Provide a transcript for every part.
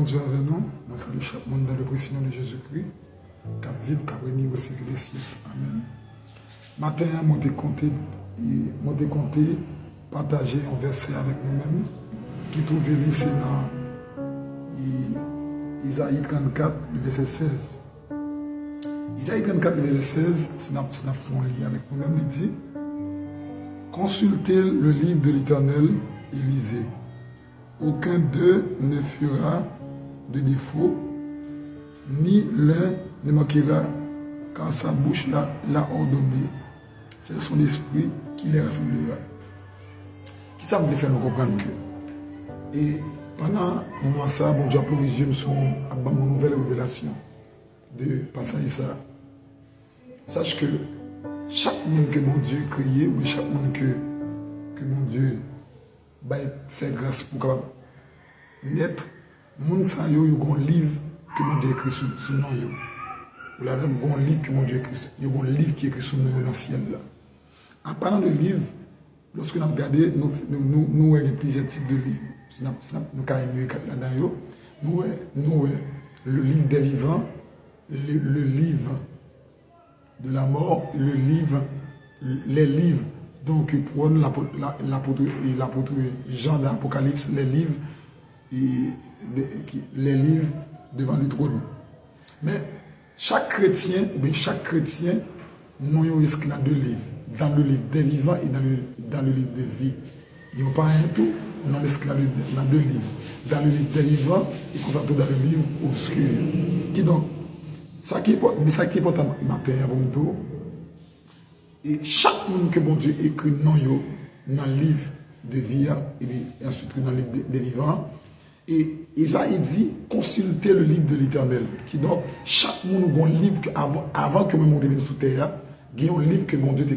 Dieu avec nous. Nous saluons chaque monde dans le précieux nom de Jésus-Christ. Qui vit, qui règne au siècle des siècles. Amen. Matin, moi te compté partager un verset avec nous-mêmes qui trouve ici dans Isaïe 34, le verset 16. Isaïe 34, le verset 16, c'est un lien avec nous-mêmes. Il dit: consultez le livre de l'Éternel et lisez. Aucun d'eux ne fera de défaut, ni l'un ne manquera, car sa bouche l'a ordonné. C'est son esprit qui les rassemblera. Qui ça me fait nous comprendre que? Et pendant un moment ça, bon Dieu a provisionné sur une nouvelle révélation de passer ça. Sache que chaque monde que mon Dieu a créé, ou chaque monde que mon Dieu fait grâce pour capable naître, monde ça yo un livre que mon Dieu écrit sous nom yo. Ou là même un livre que mon Dieu écrit, yo un livre qui écrit sous nom dans le ciel là. En parlant de livre, lorsque nous regardons, nous avons plusieurs types de livres. Nous avons nous le livre des vivants, le livre de la mort, les livres donc pour l'apôtre Jean de l'Apocalypse, les livres devant le trône. Mais chaque chrétien, nous avons écrit dans deux livres, dans le livre des vivants et dans le livre de vie. Il n'y a pas un tout, nous avons écrit dans deux livres. Dans le livre des vivants et concentré dans le livre obscur. Qui donc, ça qui est important matin pour nous, et chaque monde que bon Dieu écrit non yo dans le livre de vie et ensuite dans le livre des vivants. Et Isaïe dit consultez le livre de l'Éternel. Qui donc chaque monde a un livre avant que le monde vienne sous terre, il y a un livre que mon Dieu t'a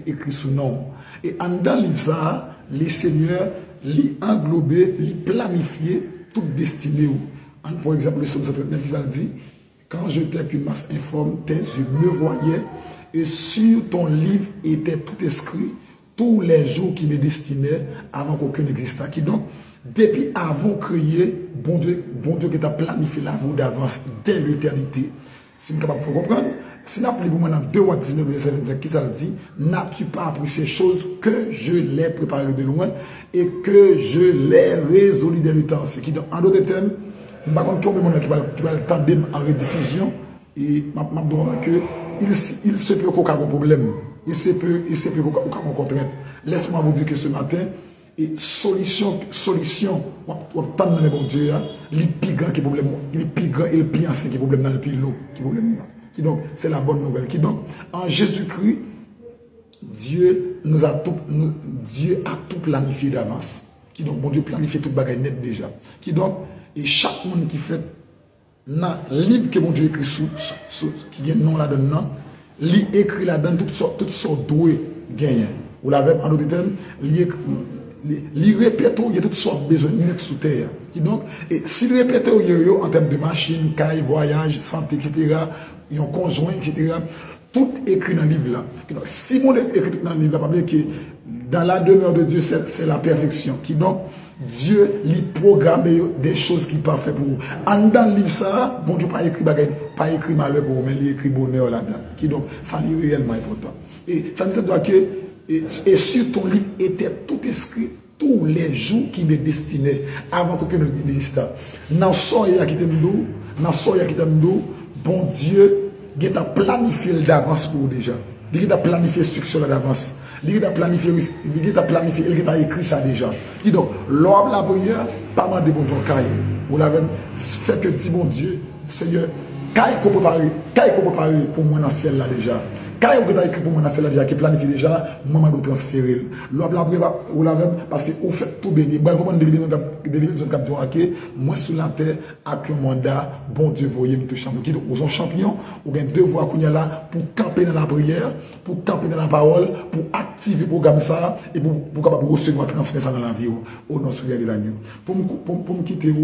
écrit sous nom. Et en dans le livre ça, les seigneurs l'y englobé, l'y planifié toute destinée. Par exemple, le psaume 139 qui dit: quand je t'ai qu'une masse informe, tes yeux me voyaient, et sur ton livre était tout écrit, tous les jours qui me destinaient avant qu'aucun n'existât. Qui donc, depuis avant créé, bon Dieu qui t'a planifié la vie d'avance dès l'éternité. Si nous sommes capables de comprendre, si nous appelons dans 2 Rois 19, verset 25, qui ça dit: n'as-tu pas appris ces choses que je les préparées de loin et que je les résolu dès le temps? Ce qui, en d'autres termes, par contre, combien de monde qui va le tendre en rediffusion, et je dis que il se peut qu'on ait un problème, il se peut qu'on ait une contrainte. Laisse-moi vous dire que ce matin, et solution, on attend dans le bon Dieu, les plus grands qui problème, les plus grands et les plus anciens qui problème dans le plus lourd, qui problème. Qui donc, c'est la bonne nouvelle. Qui donc, en Jésus-Christ, Dieu a tout planifié d'avance. Qui donc, bon Dieu planifie tout bagaille net déjà. Qui donc, et chaque monde qui fait dans le livre que mon Dieu écrit qui a un nom là-dedans, il écrit là-dedans toutes sortes de gagnants. Vous l'avez en d'autres termes, il répète toutes sortes de besoins net sous terre. Et donc, s'il répète en termes de machines, cailles, voyages, santé, etc., ils ont conjoint, etc., tout écrit dans le livre là. Donc, si on écrit dans le livre là, pas que dans la demeure de Dieu, c'est la perfection. Qui donc, Dieu lui programme des choses qui sont parfaites pour vous. En dans le livre ça, bon Dieu pas écrit malheur pour vous, mais il écrit bonheur là-dedans. Qui donc, ça est réellement important. Et ça nous dit que, et sur ton livre était tout écrit tous les jours qui me destinaient avant qu'aucun ne n'existât. Dans soya qui t'aime bon Dieu, il a planifié d'avance pour vous déjà. Il a planifié structure d'avance. Il a planifié, il a écrit ça déjà. Qui donc, l'homme la prière, pas mal de bon Dieu, vous l'avez fait que dit bon Dieu, Seigneur, qu'est-ce qu'on prépare pour moi dans le ciel là déjà. Qu'est-ce qu'on a écrit pour moi dans le ciel là déjà, qui planifie déjà, moi je dois transférer. L'homme la prière, vous l'avez parce que vous faites tout béni. Bon, comment délivrer notre cap de moi sur la terre, avec un mandat, bon Dieu, voyez me toucher. Vous êtes champion, vous avez devoir qu'on y a là pour camper dans la prière, pour camper dans la parole, pour activer le programme ça, et pour capable recevoir, transférer ça dans la vie, au nom de l'agneau. Pour me quitter,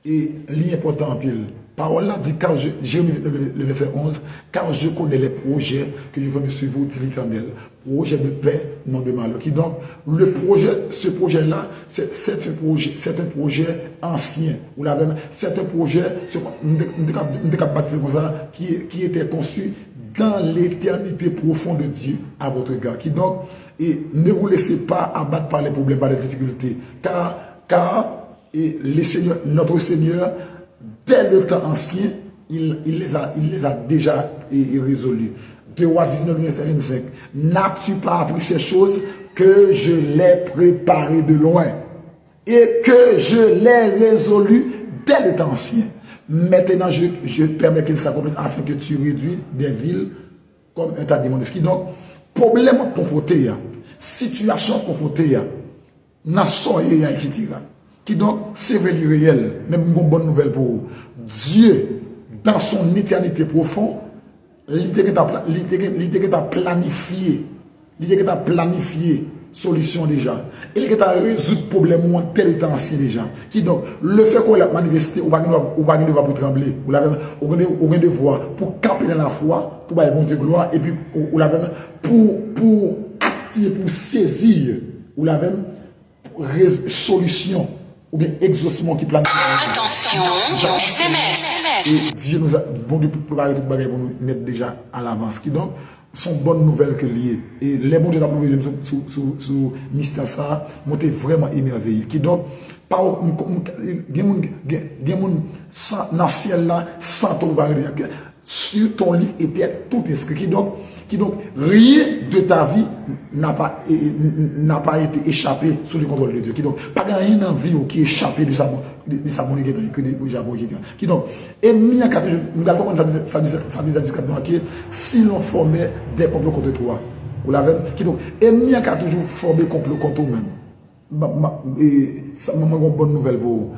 et l'important en pile. Parole là dit, Jérémie le verset 11, car je connais les projets que je veux me suivre, dit l'Éternel. projet de paix, non de malheur. Qui donc, ce projet-là, c'est un projet ancien. C'est un projet, qui était conçu dans l'éternité profonde de Dieu à votre égard. Qui donc, et ne vous laissez pas abattre par les problèmes, par les difficultés. Car notre Seigneur, dès le temps ancien, il les a déjà résolus. 2 Rois 19, 25. N'as-tu pas appris ces choses que je l'ai préparé de loin et que je l'ai résolu dès le temps ancien? Maintenant, je permets qu'il s'accomplisse afin que tu réduis des villes comme un tas d'immondices. Donc, problème confronté, situation confrontée, nation, etc. Qui donc, c'est réel, même une bonne nouvelle pour vous. Dieu, dans son éternité profonde, l'idée a planifié solution déjà. Il a résoudre problème ou tel temps ancien déjà. Qui donc, le fait qu'on l'a manifesté, ou pas devoir pour trembler, ou on devoir pour camper dans la foi, pour avoir bon gloire, et puis pour activer, pour saisir, ou la même solution, ou bien exaucement qui planifie. Attention, SMS. Et Dieu nous a, bon Dieu, préparé tout le bagage pour nous mettre déjà à l'avance. Qui donc sont bonnes nouvelles que liées. Et les bons Dieu d'approuvés sous mystère ça, m'ont vraiment émerveillé. Qui donc, par il y a dans le ciel là, sans ton bagage, sur ton livre était tout inscrit. Qui donc, rien de ta vie n'a pas été échappé sous le contrôle de Dieu. Qui donc, pas rien dans la vie qui est échappé de sa monnaie que des Japon. Qui donc, et nous allons comprendre ça dit si l'on formait des complots contre toi, vous l'avez, qui donc, et nous allons toujours former complot contre nous-mêmes. Et ça m'a une bonne nouvelle pour vous.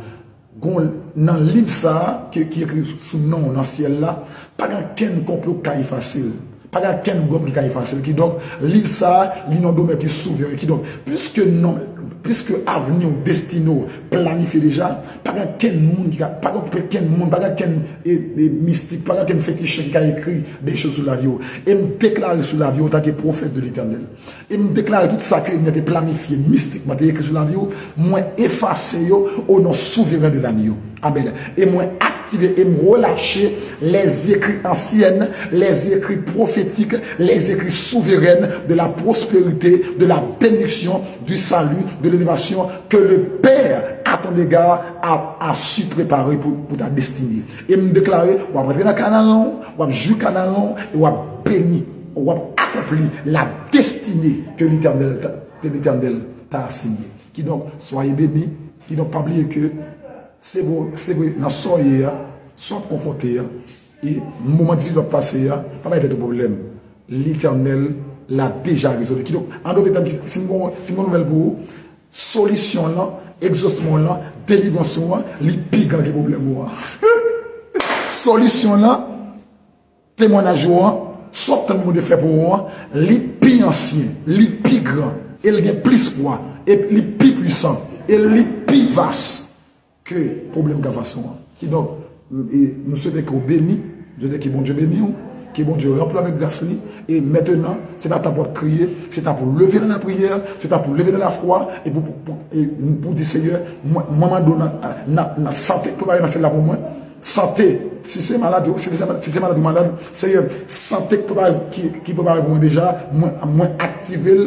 Dans le livre ça, qui est écrit sous nom dans le ciel là, pas qu'un complot qui est facile. Pas qu'un gomme qui est facile. Qui donc, livre ça, l'inondome qui souverain. Qui donc, puisque avenir ou destino planifié déjà, pas qu'un monde, pas qu'un mystique, pas qu'un fétiche qui a écrit des choses sur la vie. Et me déclare sur la vie en tant que prophète de l'Éternel. Et me déclare tout ça qui était planifié, mystiquement, écrit sur la vie, moi effacer au nom souverain de l'agneau. Amen. Et moi activer et me relâcher les écrits anciennes, les écrits prophétiques, les écrits souverains de la prospérité, de la bénédiction, du salut, de l'élévation que le Père à ton égard a su préparer pour ta destinée. Et me déclarer, on va rentrer dans Canaan, on va jouer Canaan, et on va bénir, on va accomplir la destinée que l'Éternel t'a assignée. Qui donc, soyez bénis, qui donc, pas oublier que c'est bon, dans soyez, soit confronté, et le moment difficile va passer, pas être de problème. L'Éternel l'a déjà résolu. Donc, en d'autres termes, c'est une nouvelle pour vous. Solution là, exaucement là, délivrance là, les plus grands problèmes. Solution là, témoignage là, soit tant de fait pour moi, les plus anciens, les plus grands, et les plus poids, et les plus puissants, et les plus vastes que problème de façon. Qui donc, nous souhaitons que vous bénissez, je dis que bon Dieu bénisse, que bon Dieu remplit avec grâce. Et maintenant, c'est pas pour crier, c'est pour lever dans la prière, c'est pour lever dans la foi, et pour dire Seigneur, moi, ma santé, pour parler dans celle-là pour moi, santé, si c'est malade, ou malade, Seigneur, santé qui peut parler pour moi déjà, moi activer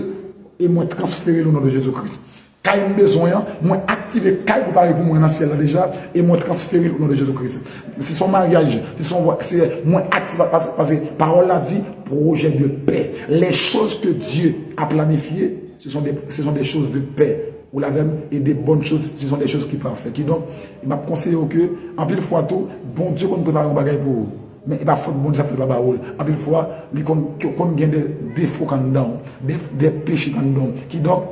et moi transférer le nom de Jésus-Christ. Quand il y a besoin, moi activer quand il parler pour moi dans le ciel déjà et moi transférer au nom de Jésus-Christ. C'est son mariage, c'est moi activer parce que parole a dit projet de paix. Les choses que Dieu a planifiées, ce sont des choses de paix. Ou la même et des bonnes choses, ce sont des choses qui parfaites. Qui donc, il m'a conseillé que en pile fois tout, bon Dieu qu'on prépare un bagage pour vous. Mais il va faut bon Dieu ça fait pas baoul. En pile fois, qu'on gagne des défauts quand dedans, des péchés quand dedans. Qui donc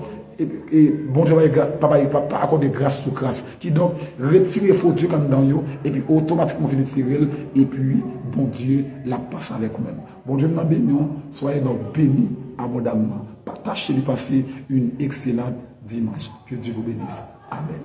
et bon Dieu papa accorder grâce sur grâce qui donc retirer faux Dieu quand dans yo et puis automatiquement finir tirer et puis bon Dieu la passe avec nous-mêmes. Bon Dieu nous bénit, soyez donc bénis abondamment. Partagez lui passer une excellente dimanche. Que Dieu vous bénisse. Amen.